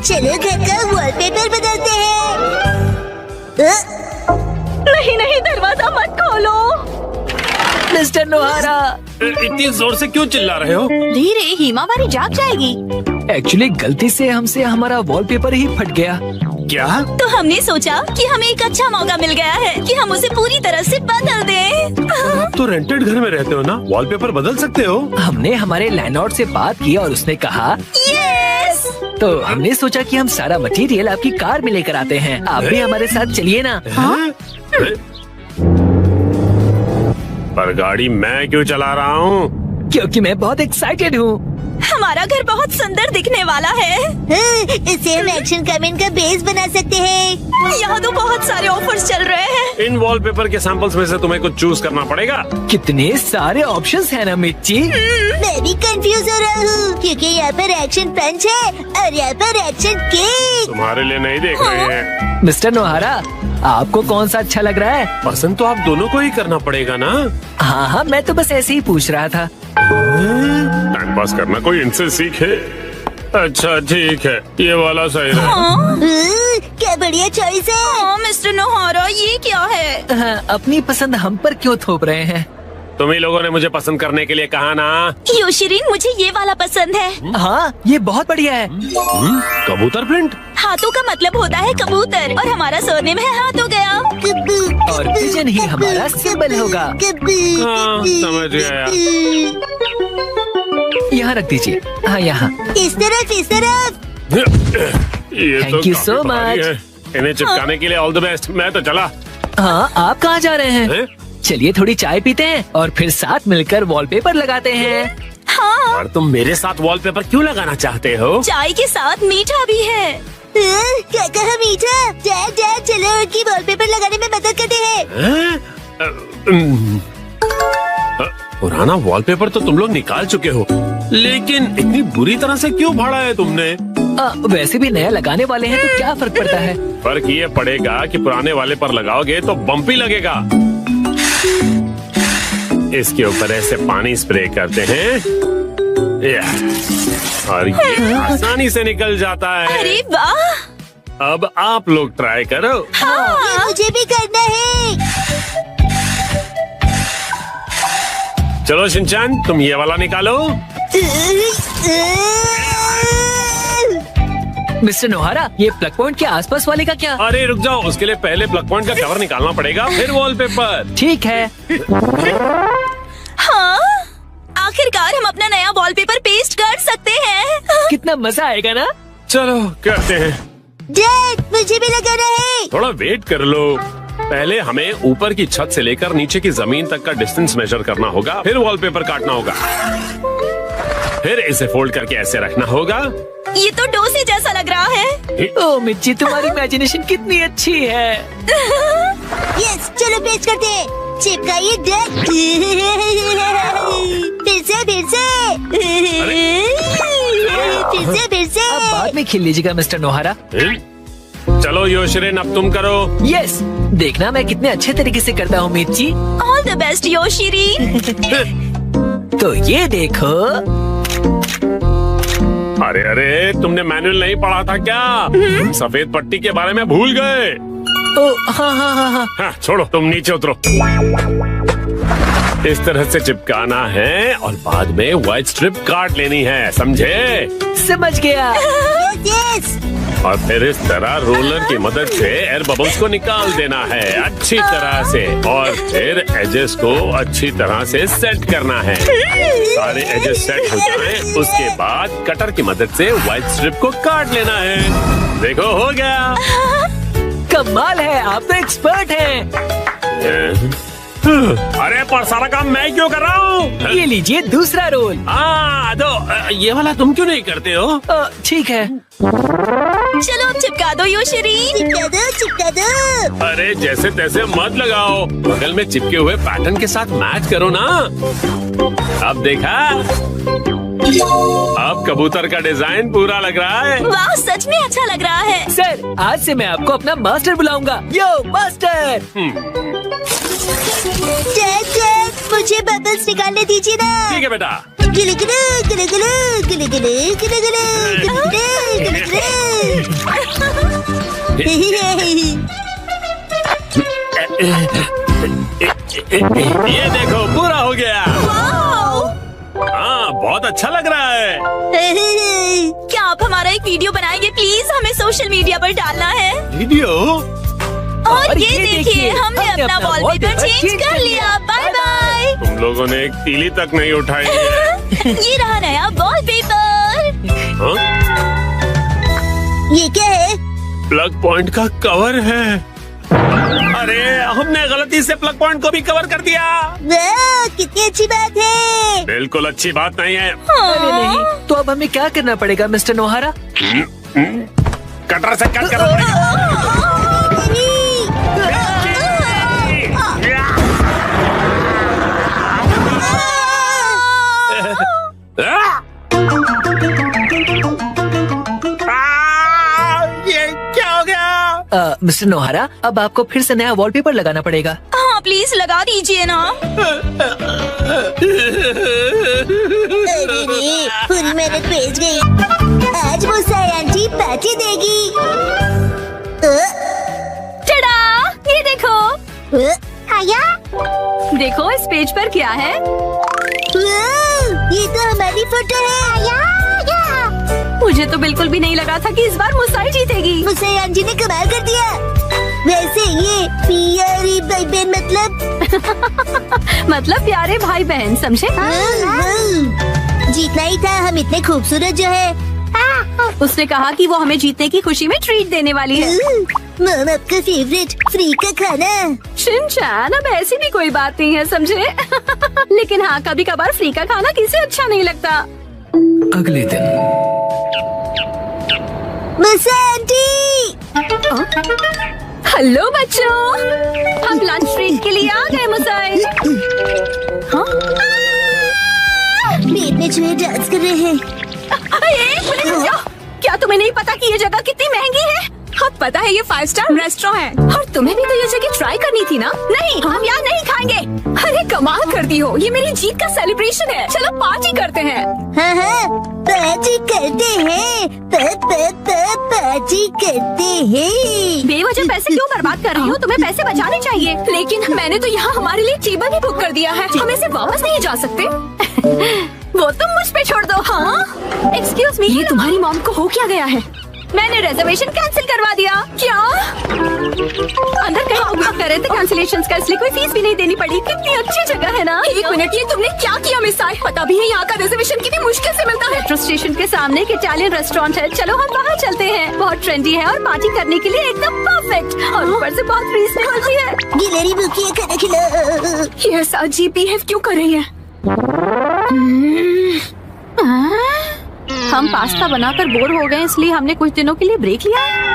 चलो घर का वॉलपेपर बदलते हैं। नहीं नहीं, दरवाजा मत खोलो। मिस्टर नोहारा, इतनी जोर से क्यों चिल्ला रहे हो? धीरे, हिमावारी जाग जाएगी। एक्चुअली गलती से हमसे हमारा वॉलपेपर ही फट गया। क्या? तो हमने सोचा कि हमें एक अच्छा मौका मिल गया है कि हम उसे पूरी तरह से बदल दें। तो रेंटेड घर में रहते हो ना, वॉलपेपर बदल सकते हो। हमने हमारे लैंडलॉर्ड से बात की और उसने कहा यस। तो हमने सोचा कि हम सारा मटेरियल आपकी कार में लेकर आते हैं। आप भी हमारे साथ चलिए ना। हैं? पर गाड़ी मैं क्यों चला रहा हूँ? क्योंकि मैं बहुत एक्साइटेड हूँ। हमारा घर बहुत सुंदर दिखने वाला है। इससे हम एक्शन कमेंट का बेस बना सकते हैं। यहाँ तो बहुत सारे ऑफर्स चल रहे हैं। इन वॉलपेपर के सैंपल्स में से तुम्हें कुछ चूज करना पड़ेगा। कितने सारे ऑप्शंस हैं ना मिर्ची। मैं भी कंफ्यूज हो रहा हूँ क्योंकि यहाँ पर एक्शन पंच है और यहाँ पर एक्शन केक। तुम्हारे लिए नहीं देख रहे हैं। मिस्टर नोहारा, आपको कौन सा अच्छा लग रहा है? पसंद तो आप दोनों को ही करना पड़ेगा ना। हाँ, मैं तो बस ऐसे ही पूछ रहा था। टाइम पास करना कोई इनसे सीखे। अच्छा ठीक है, ये वाला सही है। क्या बढ़िया चॉइस है। हाँ मिस्टर नोहारा, ये क्या है? हाँ, अपनी पसंद हम पर क्यों थोप रहे हैं? तुम ही लोगों ने मुझे पसंद करने के लिए कहा ना। योशिरीन, मुझे ये वाला पसंद है। हाँ, ये बहुत बढ़िया है। कबूतर प्रिंट। हाथों का मतलब होता है कबूतर और हमारा सरनेम है हाथ हो गया। और पिजन ही हमारा सिंबल होगा। हाँ, समझ गया। यहाँ रख दीजिए। हाँ, यहाँ। इस तरफ इस तरफ। ये Thank तो you काफी so भारी much. है। इन्हें चिपकाने के लिए ऑल द बेस्ट। मैं तो चला। हाँ, आप कहाँ जा रहे हैं? हैं? चलिए थोड़ी चाय पीते हैं और फिर साथ मिलकर वॉलपेपर लगाते हैं। हाँ, और तुम मेरे साथ वॉलपेपर क्यों लगाना चाहते हो? चाय के साथ मीठा भी है। क्या कहा मीठा? डैड डैड चलो उनकी वॉलपेपर लगाने में मदद करते हैं। हैं? पुराना वॉलपेपर तो तुम लोग निकाल चुके हो, लेकिन इतनी बुरी तरह से क्यों फाड़ा है तुमने? वैसे भी नया लगाने वाले हैं तो क्या फर्क पड़ता है? फर्क ये पड़ेगा कि पुराने वाले पर लगाओगे तो बम्पी लगेगा। इसके ऊपर ऐसे पानी स्प्रे करते हैं और ये आसानी से निकल जाता है। अरे वाह। अब आप लोग ट्राई करो। ये मुझे भी करना है। चलो शिनचैन, तुम ये वाला निकालो। मिस्टर नोहारा, ये प्लग पॉइंट के आसपास वाले का क्या? अरे रुक जाओ, उसके लिए पहले प्लग पॉइंट का कवर निकालना पड़ेगा, फिर वॉलपेपर। ठीक है। हाँ, आखिरकार हम अपना नया वॉलपेपर पेस्ट कर सकते हैं। कितना मजा आएगा ना। चलो करते हैं। डैड मुझे भी लगाना है। थोड़ा वेट कर लो। पहले हमें ऊपर की छत से लेकर नीचे की जमीन तक का डिस्टेंस मेजर करना होगा, फिर वॉलपेपर काटना होगा, फिर इसे फोल्ड करके ऐसे रखना होगा। ये तो डोसे जैसा लग रहा है। ओ मिर्ची, तुम्हारी इमेजिनेशन कितनी अच्छी है। यस, चलो पेस्ट करते हैं। चिपकाइए डैड। फिर से फिर से फिर से। अब बाद में खेल लीजिएगा मिस्टर नोहारा। चलो योशिरिन, अब तुम करो। यस, देखना मैं कितने अच्छे तरीके से करता हूँ मिर्ची। ऑल द बेस्ट योशिरी। तो ये देखो। अरे अरे, तुमने मैनुअल नहीं पढ़ा था क्या? सफेद पट्टी के बारे में भूल गए। ओ हाँ हाँ हाँ हाँ। हाँ, छोड़ो, तुम नीचे उतरो। इस तरह से चिपकाना है और बाद में व्हाइट स्ट्रिप काट लेनी है, समझे? समझ गया। यस। और फिर इस तरह रोलर की मदद से एयर बबल्स को निकाल देना है अच्छी तरह से, और फिर एजेस को अच्छी तरह से सेट करना है। सारे एजेस सेट हो जाएं, उसके बाद कटर की मदद से व्हाइट स्ट्रिप को काट लेना है। देखो, हो गया। कमाल है, आप तो एक्सपर्ट हैं। अरे पर सारा काम मैं क्यों कर रहा हूँ? ये लीजिए दूसरा रोल। दो, ये वाला तुम क्यों नहीं करते हो? ठीक है। चलो अब चिपका दो योशिरी। चिपका दो चिपका दो। अरे जैसे तैसे मत लगाओ, बगल में चिपके हुए पैटर्न के साथ मैच करो ना। अब देखा, अब कबूतर का डिजाइन पूरा लग रहा है। वाह, सच में अच्छा लग रहा है। सर, आज से मैं आपको अपना मास्टर बुलाऊंगा। यो मास्टर। डैड मुझे बबल्स निकालने दीजिए ना। ठीक है बेटा। गिले गिले गिले गिले गिले गिले गिले गिले गिले गिले गिले। ये देखो पूरा हो गया। वाओ! हाँ बहुत अच्छा लग रहा है। क्या आप हमारा एक वीडियो बनाएंगे प्लीज? हमें सोशल मीडिया पर डालना है। वीडियो? और ये देखिए हमने अपना वॉलपेपर चेंज कर लिया। Bye bye. तुम लोगों ने एक तीली तक नहीं उठाई है। ये रहा नया वॉलपेपर। हाँ? ये क्या है? प्लग पॉइंट का कवर है। अरे हमने गलती से प्लग पॉइंट को भी कवर कर दिया। वाह, कितनी अच्छी बात है। बिल्कुल अच्छी बात नहीं है। अरे नहीं, तो अब हमें क्या करना पड़ेगा मिस्टर नोहारा? कटर से कट करना पड़ेगा। ये क्या हो गया? मिस्टर नोहारा, अब आपको फिर से नया वॉलपेपर लगाना पड़ेगा। हाँ प्लीज लगा दीजिए ना। अरे रे, पूरी मेहनत वेस्ट गई। आज वो साई आंटी पार्टी देगी। टडा! ये देखो। आया? देखो इस पेज पर क्या है। वाह, ये तो हमारी फोटो है। आया? मुझे तो बिल्कुल भी नहीं लगा था कि इस बार मुसाई जीतेगी। मुसाई आंटी ने कमाल कर दिया। वैसे ये प्यारे भाई बहन मतलब प्यारे भाई बहन, समझे? जीतना ही था, हम इतने खूबसूरत जो है। उसने कहा कि वो हमें जीतने की खुशी में ट्रीट देने वाली है। मम आपका फेवरेट फ्री का खाना। शिनचैन, अब ऐसी भी कोई बात नहीं है, समझे? लेकिन हाँ, कभी कभार फ्री का खाना किसे अच्छा नहीं लगता। अगले दिन मुसा आंटी। हेलो बच्चों, हम लंच ब्रेक के लिए आ गए मुसाई। हाँ? पेट में चूहे डांस कर रहे हैं। एक मिनट रुक जाओ। क्या तुम्हें नहीं पता कि ये जगह कितनी महंगी है? हाँ पता है, ये 5 स्टार रेस्टोरेंट है। और तुम्हें भी तो ये जगह ट्राई करनी थी ना? नहीं, हम यहाँ नहीं खाएंगे। अरे कमाल कर दी हो, ये मेरी जीत का सेलिब्रेशन है। चलो पार्टी करते हैं। हाँ हाँ, पार्टी करते हैं। पार्टी करते हैं। बेवजह पैसे क्यों बर्बाद कर रही हो? तुम्हें पैसे बचाने चाहिए। लेकिन मैंने तो यहाँ हमारे लिए टेबल भी बुक कर दिया है। हम इसे वापस नहीं जा सकते। वो तुम मुझ पे छोड़ दो। हाँ एक्सक्यूज मी, ये तुम्हारी मॉम को हो क्या गया है? मैंने रिजर्वेशन कैंसिल करवा दिया। क्या? अंदर कहीं बुक कर रहे थे कैंसिलेशंस का, इसलिए कोई फीस भी नहीं देनी पड़ी। कितनी अच्छी जगह है ना? एक मिनट, ये तुमने क्या किया मिसाई? पता भी है यहाँ का रिजर्वेशन कितनी मुश्किल से मिलता है। मेट्रो स्टेशन के सामने एक इटालियन रेस्टोरेंट है। चलो हम वहाँ चलते हैं। बहुत ट्रेंडी है और पार्टी करने के लिए एकदम परफेक्ट। और ऊपर से बहुत रीजनेबल भी है। गिलहरी भूखी है, खाना खिलाओ। ये ऐसा अजीब बिहेव क्यों कर रही है? हम पास्ता बनाकर बोर हो गए, इसलिए हमने कुछ दिनों के लिए ब्रेक लिया है।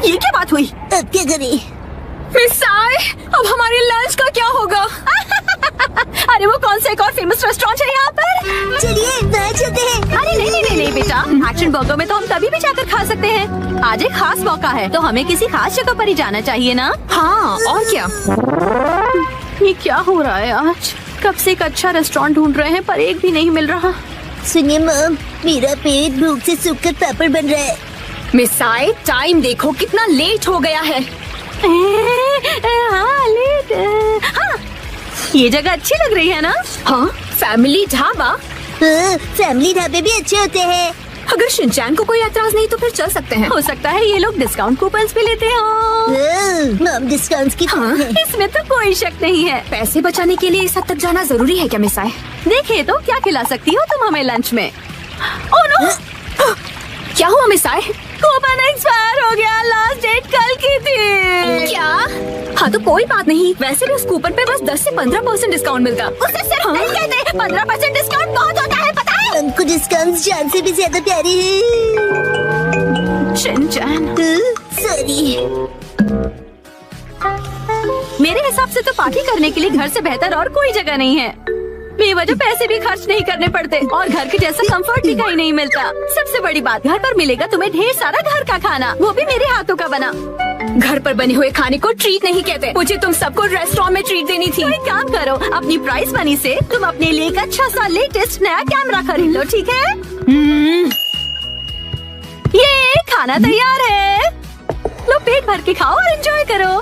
ये क्या बात हुई? अब क्या करें? मिसाई, अब हमारे लंच का क्या होगा? अरे वो कौन सा एक और फेमस रेस्टोरेंट है यहाँ पर? चलिए वहाँ चलते हैं। अरे नहीं नहीं नहीं नहीं बेटा, एक्शन बर्गर में तो हम तभी भी जाकर खा सकते हैं। आज एक खास मौका है, तो हमें किसी खास जगह पर ही जाना चाहिए ना? हाँ और क्या? ये क्या हो रहा है आज? कब से एक अच्छा रेस्टोरेंट ढूंढ रहे हैं पर एक भी नहीं मिल रहा। सुनिए मम, मेरा पेट भूख से सूखकर पापड़ बन रहा है। मिसाई, टाइम देखो कितना लेट हो गया है। हाँ लेट। हाँ ये जगह अच्छी लग रही है ना? हाँ फैमिली ढाबा। फैमिली ढाबे भी अच्छे होते हैं। अगर शिनचैन को कोई एतराज नहीं तो फिर चल सकते हैं। हो सकता है ये लोग डिस्काउंट कूपन्स भी लेते हो। मम डिस्काउंट्स की हाँ, इसमें तो कोई शक नहीं है। पैसे बचाने के लिए इस हद तक जाना जरूरी है क्या मिसाई? देखिए तो क्या खिला सकती हो तुम हमें लंच में? Oh no! क्या हुआ मिसाई? कूपन एक्सपायर हो गया, लास्ट डेट कल की थी। क्या? हाँ तो कोई बात नहीं, वैसे भी उस कूपन पे बस 10 से 15% डिस्काउंट मिलता। उसे सिर्फ नहीं कहते, 15% डिस्काउंट बहुत होता है, पता है? हमको डिस्काउंट्स जान से भी ज्यादा प्यारे हैं। Shinchan, sorry. मेरे हिसाब से तो पार्टी करने के लिए घर से बेहतर और कोई जगह नहीं है। बेवजह पैसे भी खर्च नहीं करने पड़ते और घर के जैसा कंफर्ट भी कहीं नहीं मिलता। सबसे बड़ी बात, घर पर मिलेगा तुम्हें ढेर सारा घर का खाना, वो भी मेरे हाथों का बना। घर पर बने हुए खाने को ट्रीट नहीं कहते। मुझे तुम सबको रेस्टोरेंट में ट्रीट देनी थी। एक काम करो, अपनी प्राइस मनी से तुम अपने लिए एक अच्छा सा लेटेस्ट नया कैमरा खरीद लो, ठीक है? ये खाना तैयार है, लो पे पेट भर के खाओ और एंजॉय करो।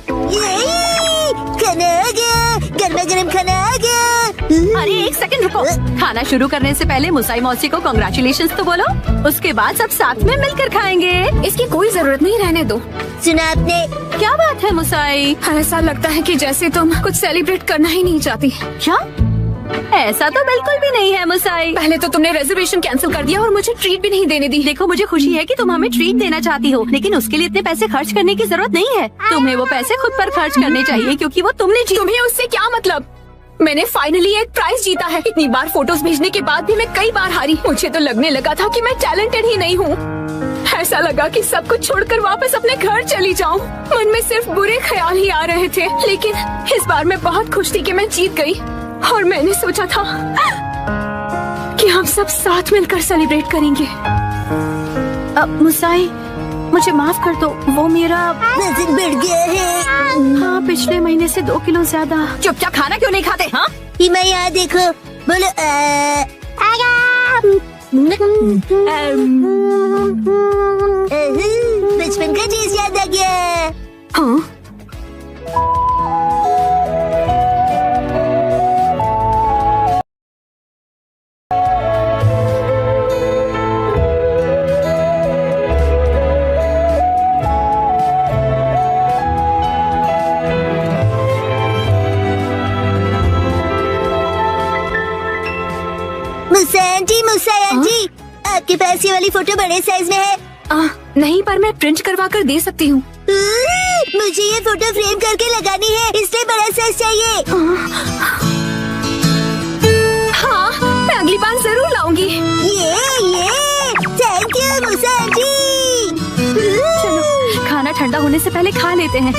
खाना आ गया, गर्मा गर्म खाना आ गया। अरे एक सेकंड रुको, खाना शुरू करने से पहले मुसाई मौसी को कांग्रेचुलेशंस तो बोलो, उसके बाद सब साथ में मिलकर खाएंगे। इसकी कोई जरूरत नहीं, रहने दो। सुना आपने? क्या बात है मुसाई? ऐसा लगता है कि जैसे तुम कुछ सेलिब्रेट करना ही नहीं चाहती। क्या? ऐसा तो बिल्कुल भी नहीं है मुसाई। पहले तो तुमने रिजर्वेशन कैंसिल कर दिया और मुझे ट्रीट भी नहीं देने दी। देखो मुझे खुशी है कि तुम हमें ट्रीट देना चाहती हो, लेकिन उसके लिए इतने पैसे खर्च करने की जरूरत नहीं है। तुम्हें वो पैसे खुद पर खर्च करने चाहिए क्योंकि वो तुमने तुम्हें उससे क्या मतलब? मैंने फाइनली एक प्राइज जीता है। इतनी बार फोटोज भेजने के बाद भी मैं कई बार हारी। मुझे तो लगने लगा था कि मैं टैलेंटेड ही नहीं हूँ। ऐसा लगा कि सब कुछ छोड़कर वापस अपने घर चली जाऊं। मन में सिर्फ बुरे ख्याल ही आ रहे थे, लेकिन इस बार मैं बहुत खुश थी कि मैं जीत गई। और मैंने सोचा था कि हम सब साथ मिलकर सेलिब्रेट करेंगे। अब मुसाई, मुझे माफ कर दो, वो मेरा वजन बढ़ गया है। हाँ, पिछले महीने से 2 किलो ज्यादा। चुपचाप खाना क्यों नहीं खाते? हाँ, हिमा यहाँ देखो, बोलो बचपन का चीज याद आ गया। हाँ। मुसाई आंटी, आपके पास ये वाली फोटो बड़े साइज में है? नहीं, पर मैं प्रिंट करवा कर दे सकती हूँ। मुझे ये फोटो फ्रेम करके लगानी है, इसलिए बड़ा साइज चाहिए। हाँ, मैं अगली बार जरूर लाऊंगी। ये थैंक यू मुसाई आंटी। चलो, खाना ठंडा होने से पहले खा लेते हैं।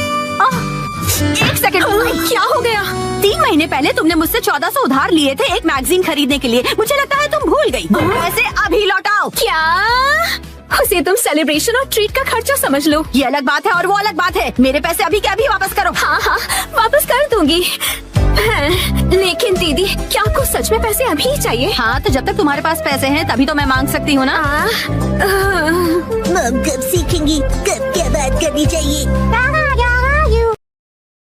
एक सेकंड, क्या हो गया? 3 महीने पहले तुमने मुझसे 1400 उधार लिए थे एक मैगजीन खरीदने के लिए। मुझे लगता है तुम भूल गई। पैसे अभी लौटाओ। क्या? उसे तुम सेलिब्रेशन और ट्रीट का खर्चा समझ लो। ये अलग बात है और वो अलग बात है। मेरे पैसे अभी के अभी वापस करो। हाँ, वापस कर दूंगी। लेकिन दीदी, क्या आपको सच में पैसे अभी ही चाहिए? हाँ, तो जब तक तुम्हारे पास पैसे हैं तभी तो मैं मांग सकती हूँ ना। मम कब सीखेंगी कब क्या बात करनी चाहिए?